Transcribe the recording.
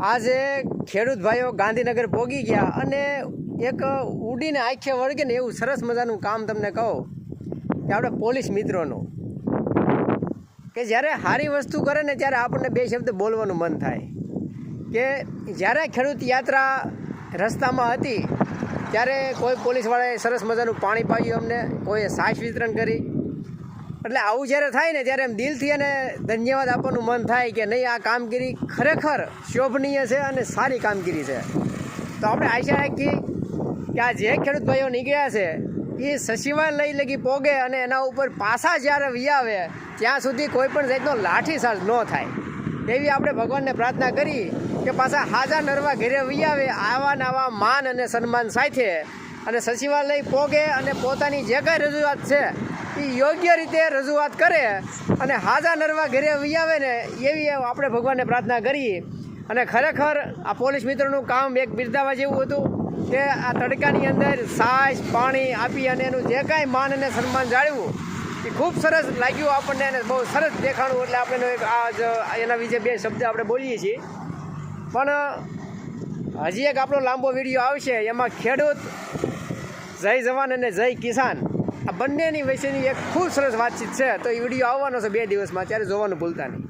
આજે ખેડૂત ભાઈઓ ગાંધીનગર પહોંચી ગયા અને એક ઉડીને આંખે વળગે ને એવું સરસ મજાનું કામ તમને કહું કે આપણે પોલીસ મિત્રોનું કે જ્યારે સારી વસ્તુ કરે ને ત્યારે આપણને બે શબ્દ બોલવાનું મન થાય કે જ્યારે ખેડૂત યાત્રા રસ્તામાં હતી ત્યારે કોઈ પોલીસવાળાએ સરસ મજાનું પાણી પાયું અમને, કોઈએ છાશ વિતરણ કરી. એટલે આવું જ્યારે થાય ને ત્યારે એમ દિલથી અને ધન્યવાદ આપવાનું મન થાય કે નહીં, આ કામગીરી ખરેખર શોભનીય છે અને સારી કામગીરી છે. તો આપણે આશા રાખીએ કે આ જે ખેડૂત ભાઈઓ નીકળ્યા છે એ સચિવાલય લગી પોગે અને એના ઉપર પાછા જ્યારે વિયાવે ત્યાં સુધી કોઈ પણ જાતનો લાઠીચાર્જ ન થાય એવી આપણે ભગવાનને પ્રાર્થના કરી કે પાછા હાજા નરવા ઘરે વિયાવે આવા નવા માન અને સન્માન સાથે અને સચિવાલય પોગે અને પોતાની જે કાંઈ રજૂઆત છે એ યોગ્ય રીતે રજૂઆત કરે અને હાજા નરવા ઘરે વિયાવે ને એવી આપણે ભગવાનને પ્રાર્થના કરીએ. અને ખરેખર આ પોલીસ મિત્રોનું કામ એક બિરદાવા જેવું હતું કે આ તડકાની અંદર છાશ પાણી આપી અને એનું જે કાંઈ માન અને સન્માન જાળવ્યું એ ખૂબ સરસ લાગ્યું આપણને અને બહુ સરસ દેખાણું. એટલે આપણે એક એના વિશે બે શબ્દ આપણે બોલીએ છીએ. પણ હજી એક આપણો લાંબો વિડીયો આવશે, એમાં ખેડૂત, જય જવાન અને જય કિસાન આ બંનેની વિશેની એક ખૂબ સરસ વાતચીત છે. તો એ વિડીયો આવવાનો છે 2 દિવસમાં, ત્યારે જોવાનું ભૂલતા નહીં.